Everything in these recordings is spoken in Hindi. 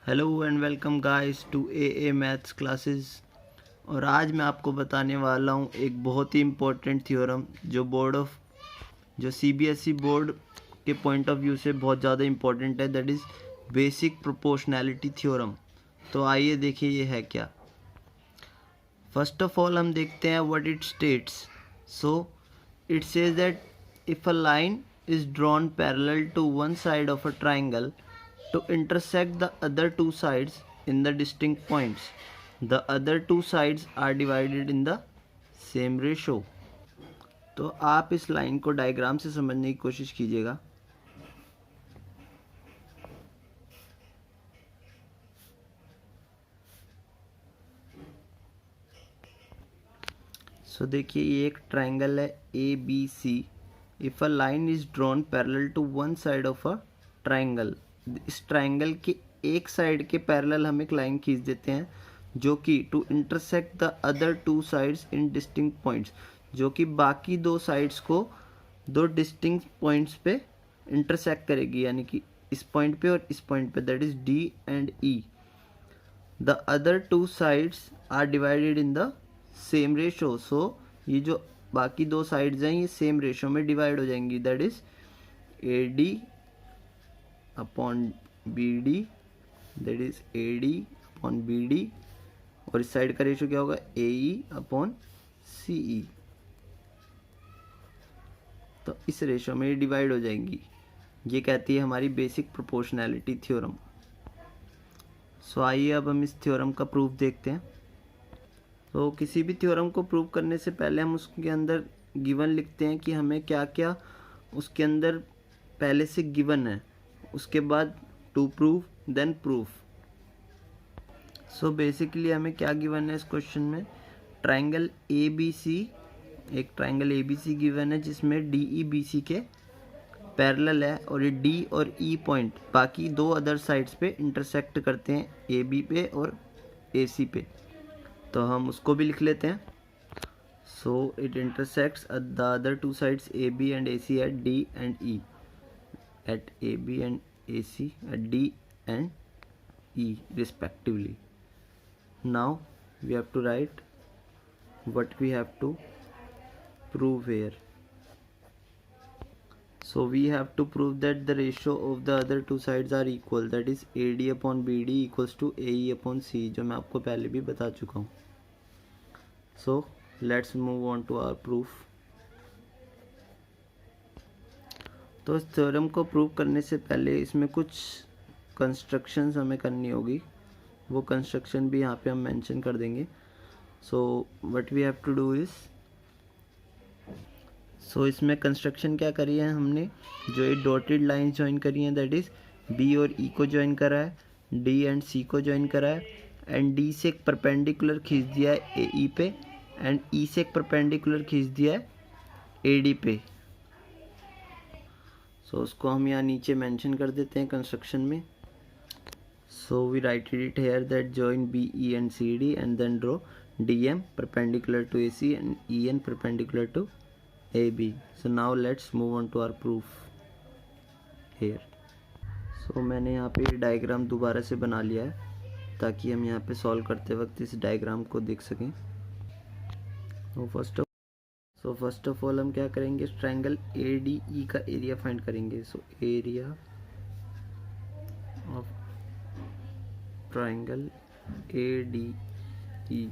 Hello and welcome guys to a maths classes. और आज मैं आपको बताने वाला हूँ एक बहुत ही इम्पोर्टेंट थ्योरम जो सीबीएसई बोर्ड के पॉइंट ऑफ व्यू से बहुत ज़्यादा इम्पोर्टेंट है, that is basic proportionality theorem. तो आइए देखिए ये है क्या। फर्स्ट ऑफ ऑल हम देखते हैं what it states. So it says that if a line is drawn parallel to one side of a triangle to intersect the other two sides in the distinct points, the other two sides are divided in the same ratio। तो आप इस लाइन को डायग्राम से समझने की कोशिश कीजिएगा। सो देखिए ये एक ट्राइंगल है A B C. If a line is drawn parallel to one side of a triangle, इस ट्राइंगल के एक साइड के पैरेलल हम एक लाइन खींच देते हैं जो कि to intersect the other two sides in distinct points, जो कि बाकी दो साइड्स को दो डिस्टिंक्ट पॉइंट्स पे इंटरसेक्ट करेगी, यानी कि इस पॉइंट पे और इस पॉइंट पे, that is D and E. The other two sides are divided in the same ratio. So ये जो बाकी दो साइड्स हैं ये सेम रेशो में डिवाइड हो जाएंगी, that is A D upon B D, that is A D upon B D. और इस साइड का रेशो क्या होगा, ए ई अपॉन सी ई। तो इस रेशो में डिवाइड हो जाएंगी। ये कहती है हमारी बेसिक प्रोपोर्शनैलिटी थ्योरम। सो आइए अब हम इस थ्योरम का प्रूफ देखते हैं। तो किसी भी थ्योरम को प्रूव करने से पहले हम उसके अंदर गिवन लिखते हैं कि हमें क्या क्या उसके अंदर पहले से गिवन है, उसके बाद to prove then proof. So basically हमें क्या गिवन है इस क्वेश्चन में, ट्राइंगल ए बी सी, एक triangle A B C given है जिसमें डी ई बी सी के पैरेलल है और ये डी और ई पॉइंट बाकी दो अदर साइड्स पे इंटरसेक्ट करते हैं, ए बी पे और ए सी पे। तो हम उसको भी लिख लेते हैं। So it intersects the other two sides A B and A C at D and E, at A B and A C at D and E respectively. Now we have to write what we have to prove here. So we have to prove that the ratio of the other two sides are equal, that is AD upon BD equals to AE upon C, जो मैं आपको पहले भी बता चुका हूँ। So let's move on to our proof. तो इस थ्योरम को प्रूव करने से पहले इसमें कुछ कंस्ट्रक्शंस हमें करनी होगी, वो कंस्ट्रक्शन भी यहाँ पे हम मेंशन कर देंगे। So what we have to do is, so इसमें कंस्ट्रक्शन क्या करी है हमने, जो ये डॉटेड लाइंस ज्वाइन करी हैं, दैट इज़ बी और ई को ज्वाइन करा है, डी एंड सी को ज्वाइन करा है, एंड डी से एक परपेंडिकुलर खींच दिया है ए ई पे, एंड ई से एक परपेंडिकुलर खींच दिया है ए डी पे। सो उसको हम यहाँ नीचे मेंशन कर देते हैं कंस्ट्रक्शन में। So we write it here that join BE and CD and then draw DM perpendicular to AC and EN perpendicular to AB. So now let's move on to our proof here. So मैंने यहाँ पे डायग्राम दोबारा से बना लिया है ताकि हम यहाँ पे सॉल्व करते वक्त इस डायग्राम को देख सकें। तो फर्स्ट ऑफ ऑल हम क्या करेंगे, ट्रायंगल ADE का एरिया फाइंड करेंगे। So area of triangle ADE।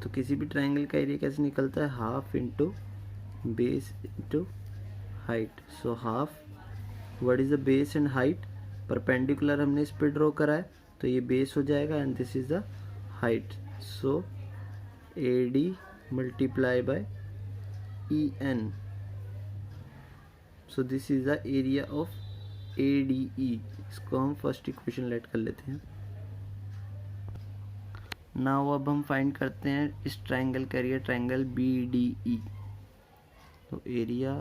तो किसी भी ट्राइंगल का एरिया कैसे निकलता है, half into base into height. So half, what is the base and height, perpendicular हमने इस पे ड्रॉ करा है तो ये बेस हो जाएगा and this is the height. So AD multiply by EN। So this is the area of ADE। इसको हम फर्स्ट इक्वेशन लेट कर लेते हैं। नाउ अब हम फाइंड करते हैं इस ट्रायंगल का एरिया, ट्रायंगल BDE। तो area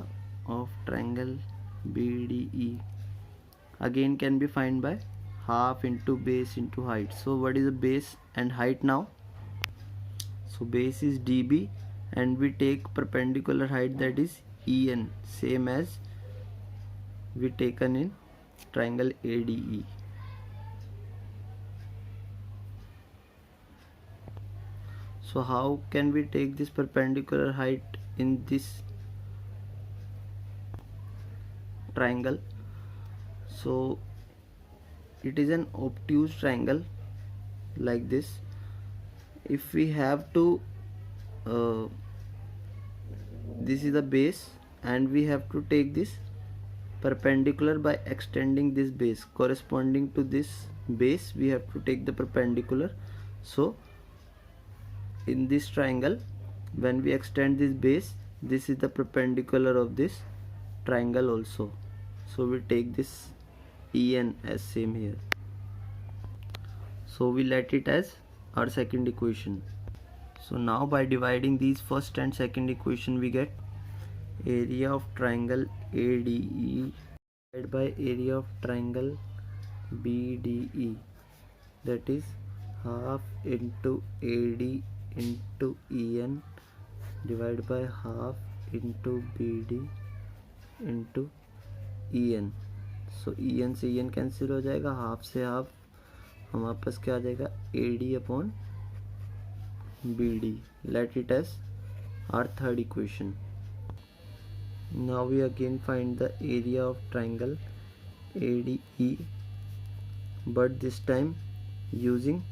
of triangle BDE again can be find by half into base into height. So what is the base and height now, so base is DB and we take perpendicular height, that is EN, same as we taken in triangle ADE। So how can we take this perpendicular height in this triangle? So it is an obtuse triangle like this. If we have to this is the base and we have to take this perpendicular by extending this base. Corresponding to this base we have to take the perpendicular. So in this triangle, when we extend this base, this is the perpendicular of this triangle also. So we take this EN as same here. So we let it as our second equation. So now by dividing these first and second equation, we get area of triangle ADE divided by area of triangle BDE, that is half into AD into EN divided by half into BD into EN. So EN से EN कैंसिल हो जाएगा, हाफ से हाफ हमारे पास क्या आ जाएगा AD upon BD. Let it as our third equation. Now we again find the area of triangle ADE, but this time using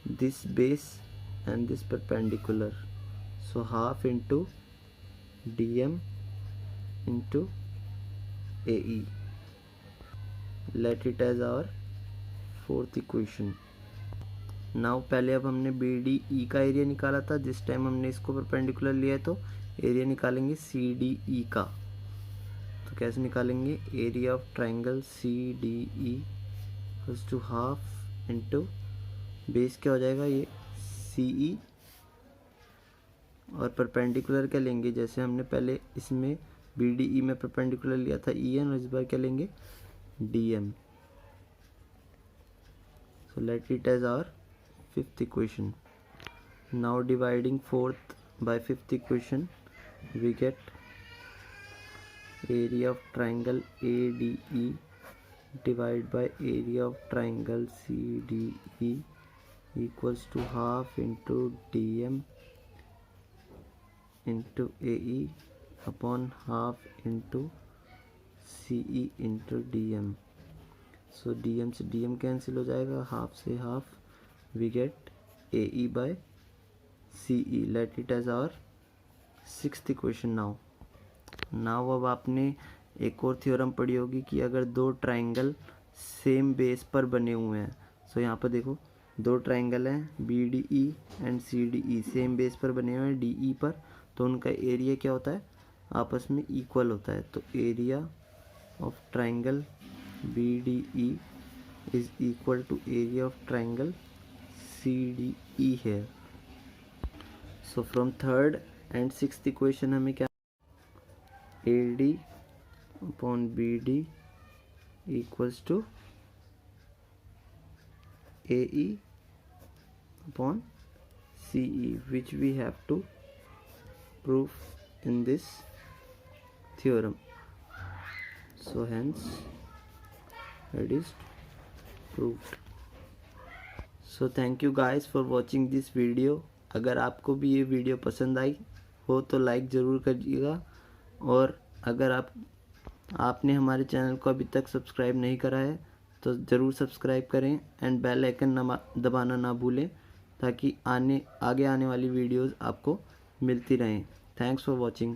this base and this perpendicular. So half into DM into AE. Let it as our fourth equation. Now पहले अब हमने BDE का एरिया निकाला था, जिस टाइम हमने इसको परपेंडिकुलर लिया है तो एरिया निकालेंगे CDE का. तो कैसे निकालेंगे, area of triangle CDE equals to half into base क्या हो जाएगा ये CE और परपेंडिकुलर क्या लेंगे, जैसे हमने पहले इसमें BDE में परपेंडिकुलर लिया था EN, और इस बार क्या लेंगे DM. So let it as our fifth equation. Now dividing fourth by fifth equation, we get area of triangle ADE divided by area of triangle CDE equals to half into DM into AE upon half into CE into DM. So DM से DM कैंसिल हो जाएगा, हाफ से half, we get AE by CE. Let it as our sixth equation. now अब आपने एक और थ्योरम पढ़ी होगी कि अगर दो ट्राइंगल सेम बेस पर बने हुए हैं. सो यहाँ पर देखो दो ट्राइंगल हैं BDE and CDE same base पर बने हुए हैं DE पर, तो उनका एरिया क्या होता है, आपस में इक्वल होता है. तो area of triangle BDE is equal to area of triangle CDE here. So from third and sixth equation हमें क्या, AD upon BD equals to AE upon CE, which we have to prove in this theorem. So hence it is proved. So thank you guys for watching this video. अगर आपको भी ये वीडियो पसंद आई हो तो लाइक ज़रूर करिएगा, और अगर आपने हमारे चैनल को अभी तक सब्सक्राइब नहीं करा है तो ज़रूर सब्सक्राइब करें एंड बेल आइकन दबाना ना भूलें, ताकि आगे आने वाली वीडियोस आपको मिलती रहें. Thanks for watching.